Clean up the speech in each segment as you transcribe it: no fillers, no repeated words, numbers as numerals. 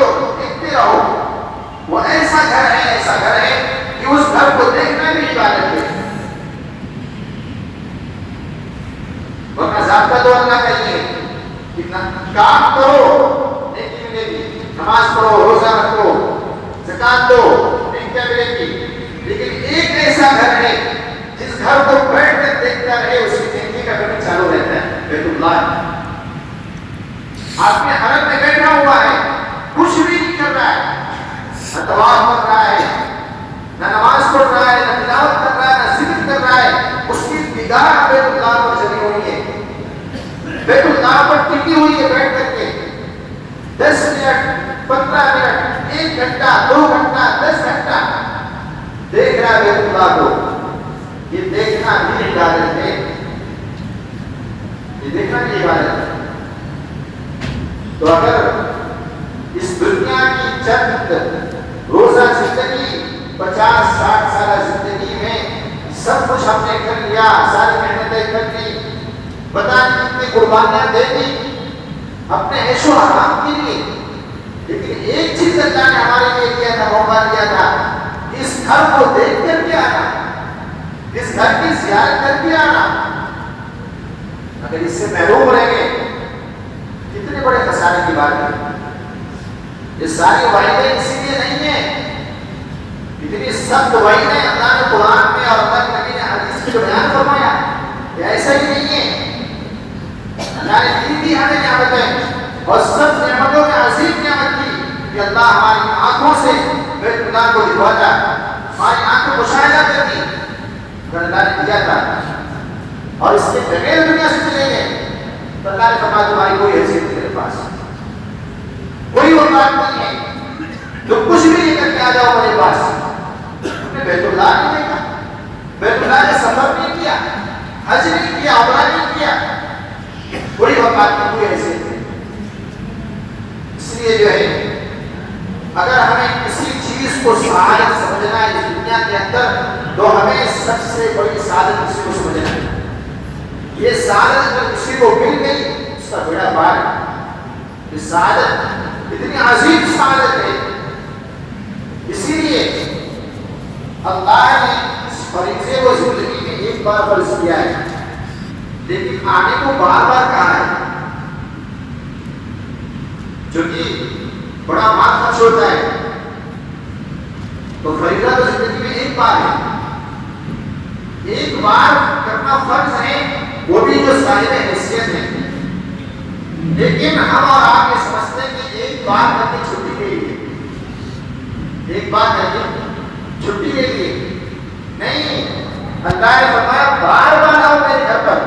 رہو، دیکھتے رہو. وہ ایسا گھر ہے کہ اس گھر کو دیکھنا بھی عبادت ہے. ورنہ ضابطہ تو اللہ کا ہی ہے کہ کام کرو نیکی ملے گی، نماز پڑھو، روزہ رکھو، زکات دو، نیکیاں ملے گی. لیکن ایک ایسا گھر ہے جس گھر کو بیٹھ کر دیکھتا رہے اس کی نیکی کا کبھی چالو رہتا ہے، بیت اللہ. آدمی حرم میں بیٹھا ہوا ہے، کچھ بھی نہیں کر رہا ہے، نہ طواف کر رہا ہے، نہ نماز پڑھ رہا ہے، نہ تلاوت کر رہا ہے، نہ ذکر کر رہا ہے. اس کی نگاہ بیت اللہ پر چلی ہوئی ہے، بیت اللہ پر ٹکی ہوئی ہے. بیٹھ کر کے 10 منٹ، 15 منٹ، 1 گھنٹہ، 2 گھنٹہ، 10 گھنٹہ دیکھ رہا ہے بیت اللہ کو. یہ دیکھنا بھی عبادت ہے، یہ دیکھنا بھی عبادت ہے. تو اگر اس دنیا کی چند روزہ زندگی 50-60 سالہ زندگی میں سب کچھ ہم نے کر لیا، ساری محنتیں کر لی، پتہ نہیں کتنی قربانیاں دے دی اپنے عیش و آرام کے لیے، لیکن ایک چیز اللہ نے ہمارے لیے کیا تھا، موقع دیا تھا، اس گھر کو دیکھ کر کے آنا، اس گھر کی زیارت کر کے آنا. اگر اس سے محروم رہ گئے کتنے بڑے خسارے کی بات ہے. یہ ساری وعیدیں اسی لیے نہیں ہیں، اتنی سخت وعیدیں اللہ نے قرآن میں اور اللہ کے نبی نے حدیث میں بیان فرمایا. یہ ایسا ہی نہیں ہے. اللہ نے دی بھی ہمیں نعمتیں اور سب نعمتوں میں عظیم نعمت دی کہ اللہ ہماری آنکھوں سے بیت اللہ کو دکھواتا، ہماری آنکھیں مشاہدہ کرتی. اللہ نے دیا تھا اور اس کے بغیر دنیا سے چلے گئے تو اللہ نے فرمایا تمہاری کوئی حیثیت نہیں، میرے پاس کوئی اوقات نہیں ہے، تو کچھ بھی لے کر کے آ جاؤ میرے پاس. تم نے بیت اللہ نہیں دیکھا، بیت اللہ کا سفر نہیں کیا، حج نہیں کیا، عمرہ نہیں کیا، کوئی اوقات نہیں، کوئی حیثیت نہیں. اس لیے جو ہے اگر ہمیں کسی چیز کو سعادت سمجھنا ہے اس دنیا کے اندر تو ہمیں سب سے بڑی سعادت کسی کو سمجھنا ہے. یہ سعادت اگر کسی کو مل گئی اس کا بیڑا پار ہے. یہ سعادت اتنی عظیم سعادت ہے. اسی لیے اللہ نے اس فریضے کو زندگی میں ایک بار فرض کیا ہے، لیکن آنے کو بار بار کہا ہے. جو کہ بڑا مال خرچ ہوتا ہے، تو فریضہ تو زندگی میں ایک بار ہے، ایک بار کرنا فرض ہے، وہ بھی جو صاحب حیثیت ہے. لیکن ہم اور آپ یہ سمجھتے ہیں کہ ایک بار کر کے چھٹی کے لیے، ایک بار کر کے چھٹی کے لیے نہیں. اللہ نے فرمایا بار بار آؤ میرے گھر پر،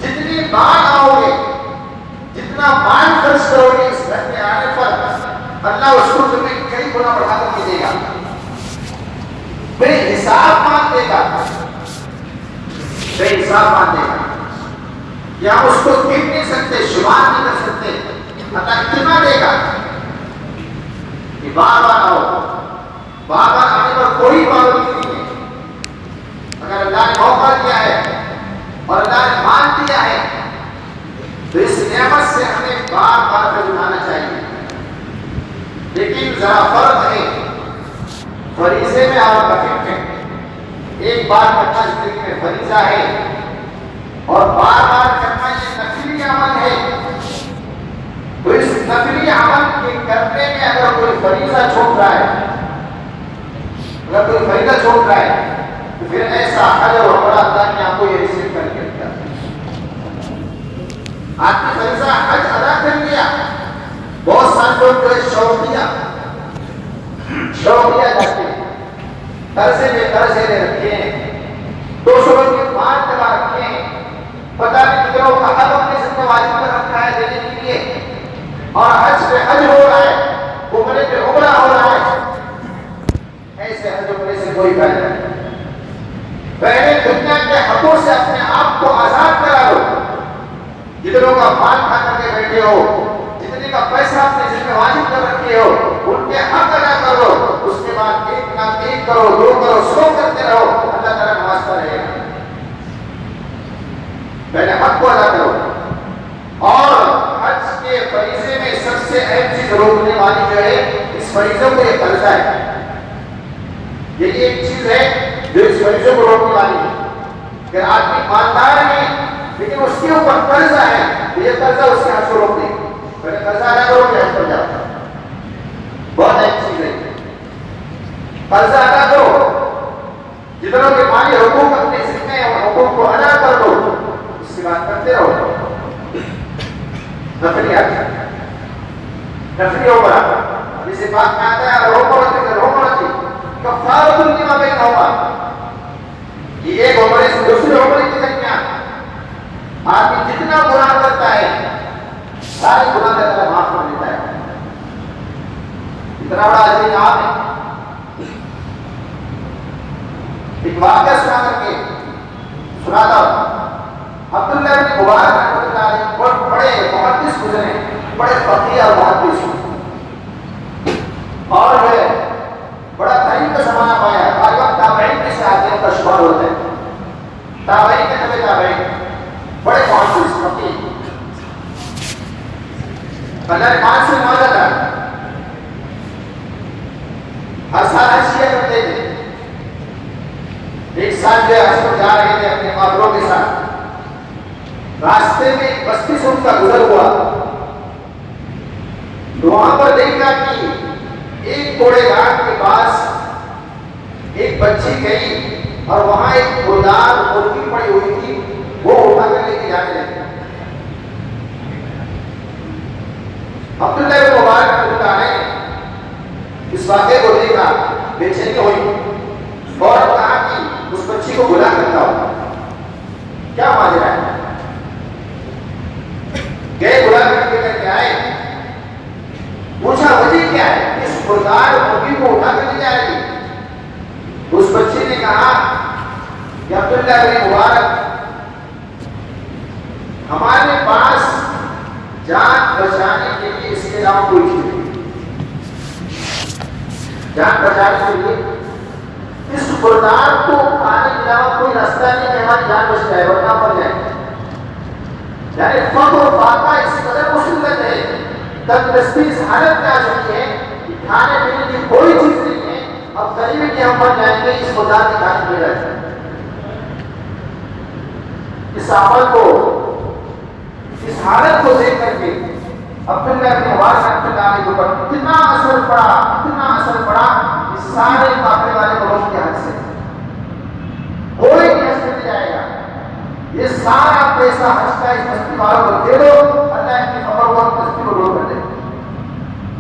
جتنی بار آؤ گے، جتنا مال خرچ کرو گے اس گھر کے آنے پر، اللہ اس کو تمہیں کئی گنا بڑھا کر کے دے گا، بے حساب مان دے گا، بے حساب مان دے گا. یا اس کو گر نہیں سکتے، شمار نہیں کر سکتے. اللہ کتنا دے گا کہ بار بار آؤ. بار بار آنے پر کوئی پابندی نہیں ہے. اگر اللہ نے موقع دیا ہے اور اللہ نے مان دیا ہے تو اس نعمت سے ہمیں بار بار فائدہ اٹھانا چاہیے. لیکن ذرا فرق ہے فریضے میں اور نفل میں. ایک بار کرنا زندگی میں فریضہ ہے اور بار بار کرنا یہ نفلی عمل ہے. تو اس نفلی عمل کے کرنے میں اگر کوئی فریضہ چھوڑ رہا ہے، اگر کوئی فریضہ چھوڑ رہا ہے تو پھر ایسا حج اور عمرہ اللہ نے آپ کو یہ رسیو کر کے دیا. آپ نے فریضہ حج ادا کر لیا. بہت سارے لوگ جو ہے شوقیہ جاتے ہیں، قرضے میں قرضے لے رکھے ہیں، 200 کے مال چلا رکھے ہیں، پتہ نہیں کتنوں کا حق اپنے ذمہ واجب پر رکھا ہے دینے کے لیے، اور حج پہ حج ہو رہا ہے، عمرے پہ عمرہ ہو رہا ہے. ایسے حج عمرے سے کوئی فائدہ نہیں. پہلے دنیا کے حقوں سے اپنے آپ کو آزاد کرا دو. جتنوں کا مال کھا کر کے بیٹھے ہو، جتنے کا پیسہ اپنے ذمہ واجب کر رکھے ہو، ان کے حق ادا کر دو. اس کے بعد 1 کرو، 2 کرو، 100 کرتے رہو، اللہ تعالیٰ نوازتا رہے گا. پہلے حق کو ادا کرو. اور حج کے فریضے میں سب سے سے اہم چیز روکنے والی جو ہے اس فریضے کو یہ قرضہ ہے. یہی ایک چیز ہے جو اس فریضے کو روکنے والی ہے کہ آدمی مالدار ہے لیکن اس کے اوپر قرضہ ہے تو یہ قرضہ اس کے ہاتھ کو روک دے. پہلے قرضہ ادا کرو کہ حج پر جاؤ. بہت اہم چیز ہے. قرضہ ادا کرو. جتنوں کے مالی حقوق اپنے ذمہ ہیں ان حقوق کو ادا کر دو. اس کی بات کرتے رہو. نفلی حج نفلی عمرہ جسے بات میں آتا ہے عمرتی کفارۃ لما بینہما. یہ ایک عمرے سے دوسرے عمرے کے درمیان آدمی جتنا گناہ کرتا ہے سارے گناہ کا اللہ معاف کر دیتا ہے. اتنا بڑا اجر یہاں ہے. ایک واقعہ سناتا ہوں. عبداللہ بن مبارک رحمۃ اللہ علیہ بہت بڑے محدث گزرے, بڑے فقیہ اور محدث, اور جو ہے بڑا تحریم کا زمانہ پایا. ہر وقت تابعین کے ساتھ کا شمار ہوتا ہے. تابعین کے نبی تابعین بڑے محدث فقیہ. اللہ نے مان سے مانا تھا. ہر سال حج کیا کرتے تھے. ایک سال جو ہے حج پر جا رہے تھے اپنے ماپروں کے ساتھ. راستے میں ایک بستی سے ان کا گزر ہوا تو وہاں پر دیکھا کہ ایک کوڑے گھاٹ کے پاس ایک بچی گئی اور وہاں ایک مردار مرغی پڑی ہوئی تھی. وہ اٹھا کر لے کے جانے لگے. عبداللہ بن مبارک رحمۃ اللہ نے اس واقعے کو دیکھا, بے چینی ہوئی, اور کہا کہ اس بچی کو بلا کرتا ہوں, کیا ماجرا ہے. گئے, بلا کر کے آئے, پوچھا وجہ کیا ہے, اس مردار مرغی کو اٹھا کر لے جا رہی. اس بچے نے کہا کہ عبداللہ بن مبارک ہمارے پاس جان بچانے کے لیے اس کے علاوہ کوئی چیز نہیں. جان بچانے کے لیے اس مردار کو کھانے کے علاوہ کوئی راستہ نہیں کہ ہماری جان بچ جائے ورنہ مر جائے. یعنی فقر و فاقہ اس قدر مصیبت ہے, تندرستی اس حالت میں آ چکی ہے کہ کھانے پینے کی کوئی چیز نہیں ہے. اب قریب ہے کہ ہم مر جائیں گے اس مردار کے کھانے میں رہ جائیں. اس عمل کو, اس حالت کو دیکھ کر کے عبداللہ بن مبارک رحمۃ اللہ علیہ کے اوپر کتنا اثر پڑا اس سارے قافلے والے لوگوں کے حج سے. کوئی نہیں حج کرنے جائے گا. یہ سارا پیسہ حج کا اس بستی والوں کو دے دو, اللہ کی خبر کو بستی کو روک کر دے.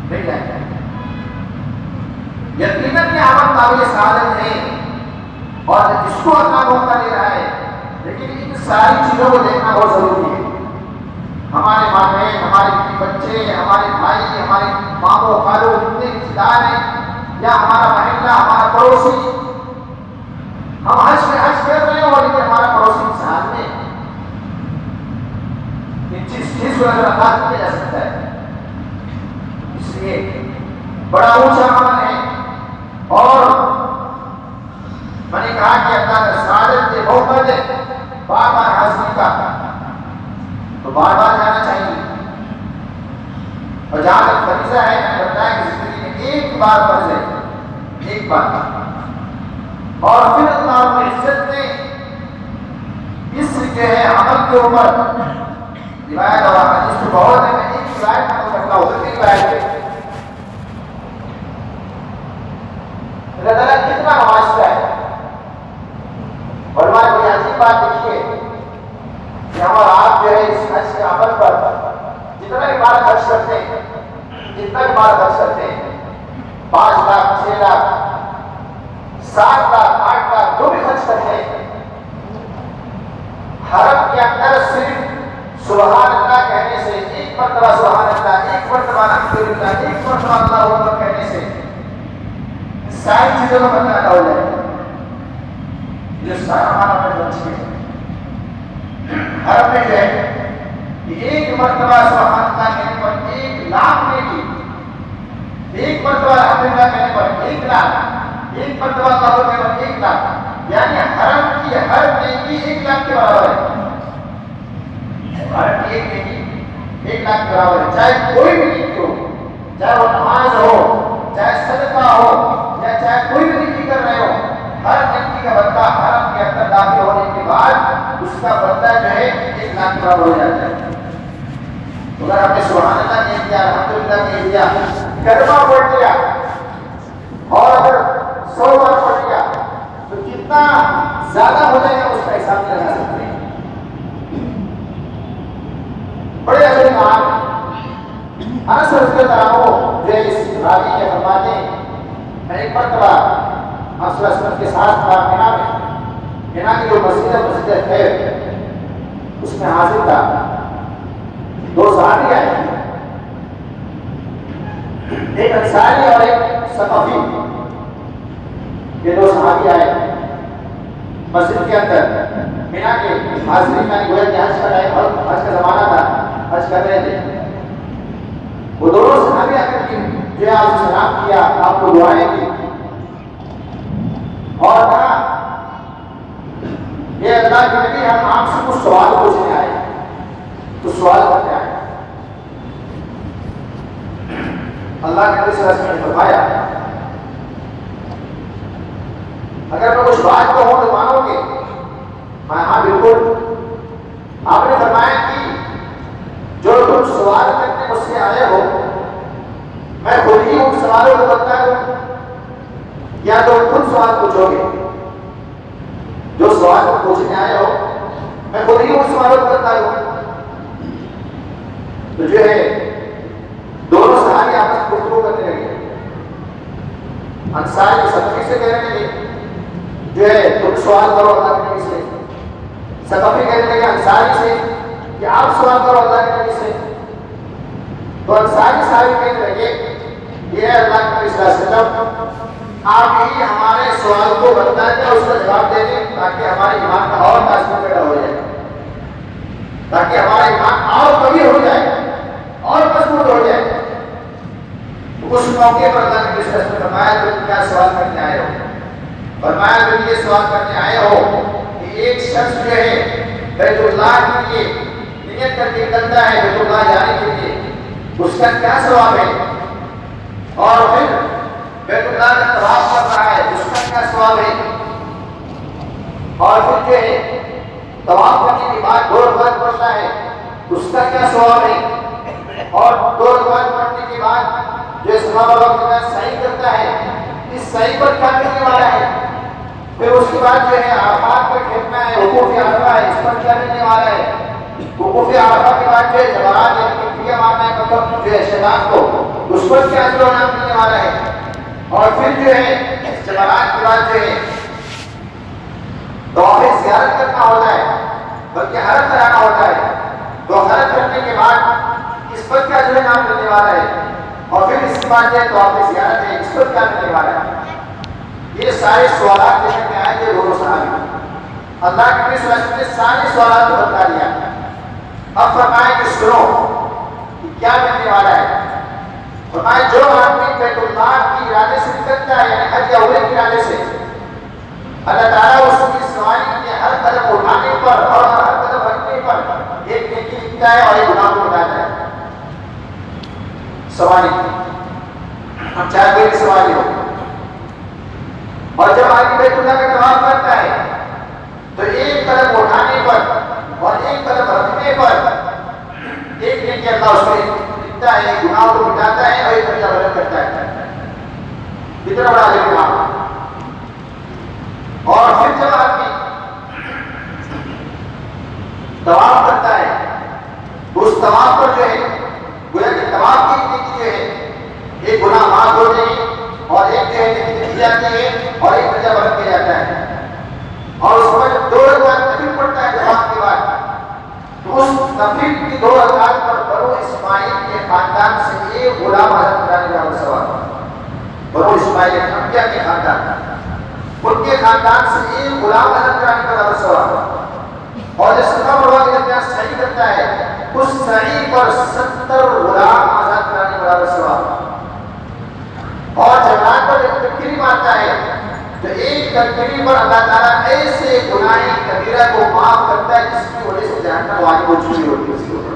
نہیں جائے گا. یقیناً یہ عمل قابل سعادت ہے اور اس کو اللہ موقع دے رہا ہے, لیکن ان ساری چیزوں کو دیکھنا بہت ضروری ہے. ہمارے ماں بہن, ہمارے بچے, ہمارے بھائی, ہمارے ماموں خالو جتنے رشتے دار ہیں, یا ہمارا محلہ, ہمارا پڑوسی, ہم حج کر رہے ہیں اور لیکن ہمارا پڑوسی انسان میں ان چیز کو نظر انداز کیا جا سکتا ہے. اس لیے بڑا اونچا عمل ہے. اور میں نے کہا کہ اللہ کا سعادت کے موقع دے بار بار حاضری کا, تو بار بار جانا چاہیے. اور جہاں تک فریضہ ہے, میں نے بتایا کہ زندگی میں ایک بار فرض ہے, ایک بار. اور پھر اللہ رب العزت نے اس جو ہے عمل کے اوپر روایت اور حدیث تو بہت ہے, میں ایک روایت عمل کرتا ہوں. ایک روایت ہے اللہ تعالیٰ کتنا نوازتا ہے. اور ہماری کوئی عجیب بات دیکھیے کہ ہم اور آپ جو ہے اس حج کے عمل پر جتنا بھی بار خرچ کرتے ہیں, 5 لاکھ 6 لاکھ 7 لاکھ 8 لاکھ جو بھی خرچ کرتے ہیں, حرم کے اندر صرف سبحان اللہ کہنے سے, ایک مرتبہ سبحان اللہ, ایک مرتبہ الحمدللہ, ایک مرتبہ اللہ اکبر کہنے سے ساری چیزوں کا مطلب ادا ہو جائے گا. یہ سارا ہمارا اپنے بچے حرم میں جو ہے ایک مرتبہ سبحان اللہ کہنے پر 1 لاکھ نیکی, ایک مرتبہ الحمدللہ کہنے پر 1 لاکھ, ایک مرتبہ اللہ کہنے پر 1 لاکھ. یعنی حرم کی ہر نیکی 1 لاکھ کے برابر ہے. حرم کی ایک نیکی 1 لاکھ کے برابر ہے, چاہے کوئی بھی نیکی ہو. لاکھ برابر ہو جاتا ہے. اگر آپ نے سبحان اللہ نہیں کیا، الحمدللہ نہیں کیا، کلمہ پڑھ لیا اور اگر 100 بار پڑھ لیا تو کتنا زیادہ ہو جائے گا اس کا حساب لگا سکتے ہیں. بڑے اچھے کام انس رضی اللہ عنہ جو اس راوی کے فرماتے ہیں میں ایک مرتبہ آپ صلی اللہ علیہ وسلم کے ساتھ تھا مینا میں. مینا کی جو مسجد ہے اس میں حاضر تھا. 2 صحابی آئے، ایک انصاری اور ایک ثقفی. یہ 2 صحابی آئے مسجد کے اندر مینا کے حاضرین میں گویا کہ حج کا ٹائم، حج کا زمانہ تھا، حج کر رہے تھے. وہ دونوں صحابی آ کر کے جو ہے آپ سے سلام کیا، آپ کو دعائیں کی اور کہا یہ اللہ کے نبی ہم آپ سے کچھ سوال پوچھنے آئے، کچھ سوال کرنے آئے. اللہ کے نبی صلی اللہ علیہ وسلم نے فرمایا اگر میں کچھ بات کہوں تو مانو گے؟ میں ہاں بالکل. آپ نے فرمایا کہ جو تم سوال کرنے مجھ سے آئے ہو میں خود ہی ان سوالوں کو بتا دوں یا تم خود سوال پوچھو گے؟ جو سوال پوچھنے آئے ہو میں خود ہی ان سوالوں کو بتا دوں. تو جو ہے دونوں صحابی آپس میں گفتگو کرنے لگے. انصاری ثقفی سے کہنے لگے جو ہے تم سوال کرو اللہ کے نبی سے. ثقفی کہنے لگے انصاری سے کہ آپ سوال کرو اللہ کے نبی سے. تو انصاری صحابی کہنے لگے یہ اللہ کے نبی صلی اللہ علیہ وسلم آپ ہی ہمارے سوال کو بتا دیں اور اس کا جواب دے دیں تاکہ ہمارے ایمان کا اور تاثر پیدا ہو جائے، تاکہ ہمارا ایمان اور قوی ہو جائے اور مضبوط ہو جائے. اس موقع پر اللہ نے فرمایا تم کیا سوال کرنے آئے ہو؟ فرمایا تم یہ سوال کرنے آئے ہو کہ ایک شخص جو ہے بیت اللہ کے لیے نیت کر کے نکلتا ہے بیت اللہ جانے کے لیے، اس کا کیا ثواب ہے؟ اور پھر بیت اللہ کا طواف کر رہا ہے اس کا کیا ثواب ہے؟ اور پھر جو ہے طواف کرنے کے بعد 2 رکعت پڑھتا ہے اس کا کیا ثواب ہے؟ اور 2 رکعت پڑھنے کے بعد جو سبحان اللہ کا سعی کرتا ہے اس سعی پر کیا ملنے والا ہے؟ پھر اس کے بعد جو ہے عرفات پر ٹھہرنا ہے، وقوف عرفہ ہے، اس پر کیا ملنے والا ہے؟ وقوف عرفہ کے بعد جو ہے جمرات یعنی تلبیہ مارنا ہے مطلب جو ہے شیطان کو، اس پر کیا اجر و انعام ملنے والا ہے؟ اور پھر جو ہے جمرات کے بعد جو ہے طواف زیارت کرنا ہوتا ہے بلکہ حرم کرانا ہوتا ہے. تو حرم کرنے کے بعد اس پر کیا اجر و انعام ملنے والا ہے؟ اور پھر اس کے بعد جو ہے طواف زیارت ہے اس پر کیا ملنے والا ہے؟ یہ سارے سوالات لے کر کے آئے تھے دونوں صحابی. اللہ کے نبی صلی اللہ علیہ وسلم نے سارے سوالات کو بتا دیا. اب فرمائے کہ سنو کہ کیا ملنے والا ہے. فرمائے جو آدمی بیت اللہ کی ارادے سے نکلتا ہے یعنی حج یا عمرے کے ارادے سے، اللہ تعالیٰ اس کی سواری کے ہر قدم اٹھانے پر اور ہر قدم رکھنے پر ایک نیکی لکھتا ہے اور ایک گناہ کو بتاتا ہے. سواری ہم چاہے کوئی بھی سواری ہو، اور جب آدمی بیت اللہ کا طواف کرتا ہے تو ایک قدم اٹھانے پر اور ایک قدم رکھنے پر ایک نیکی اللہ اس کو لکھتا ہے، ایک گناہ کو مٹاتا ہے اور ایک درجہ بلند کرتا ہے. کتنا بڑا ہے گناہ. اور پھر جب آدمی طواف کرتا ہے اس طواف پر جو ہے گویا کہ طواف کی نیکی جو ہے ایک گناہ معاف ہو جائے اور ایک جو ہے نیکی لکھی جاتی ہے اور ایک درجہ بلند کیا جاتا ہے. اور اس میں جب 2 رکعت نفل پڑھتا ہے طواف کے بعد تو اس نفل کی 2 رکعت پر بنو اسماعیل کے خاندان سے ایک غلام حضرت کرانے کا ثواب. بنو اسماعیل انبیاء کے خاندان، ان کے خاندان سے ایک غلام حضرت کرانے کا ثواب. اور جس صفا مروا کے درمیان سعی کرتا ہے اس سعی پر 70 غلام آزاد کرانے کا ثواب. اور جمرات پر جب تکبیر مارتا ہے تو ایک تکبیر پر اللہ تعالیٰ ایسے گناہ کبیرہ کو معاف کرتا ہے جس کی وجہ سے جہنم واجب ہو چکی ہوتی ہے اس کے اوپر.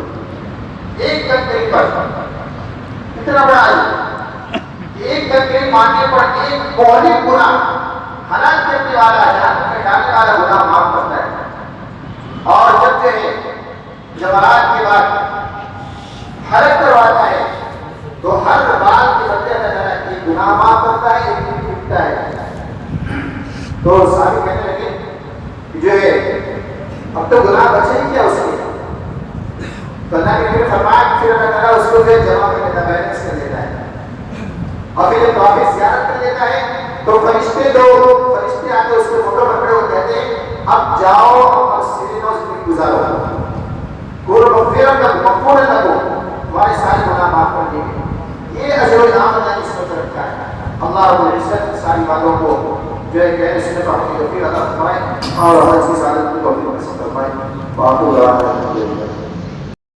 ایک تکبیر پر کتنا بڑا ہے؟ ایک تکبیر مارنے پر ایک بہت گناہ ہلاک کرنے والا جہنم میں ڈالنے والا گناہ معاف کرتا ہے. اور جب جو ہے جماعت کے بعد حلق کرواتا ہے تو ہر بال کے بدلے اللہ تعالیٰ کی گناہ معاف کرتا ہے، ایک دن مٹتا ہے۔ تو صحابی کہنے لگے کہ جو ہے اب تو گناہ بچے ہی کیا اس کے؟ تو اللہ کے نبی نے فرمایا کہ پھر اللہ تعالیٰ اس کو جو جمع کر دیتا ہے، بیلنس کر دیتا ہے، اور پھر جب واپس زیارت کر دیتا ہے تو فرشتے آ کے اس کے فوٹو پکڑے ہوئے کہتے ہیں اب جاؤ اور سیدھے زندگی گزارو، مغفور لکو، تمہارے سارے گناہ معاف کر دیے گئے۔ یہ اجر و انعام اللہ نے اس وقت رکھا ہے۔ اللہ رب العزت ساری باتوں کو جو ہے کہ سنت اور توفیق عطا فرمائے اور حج کی سعادت کو توفیق نصیب فرمائے۔ باقی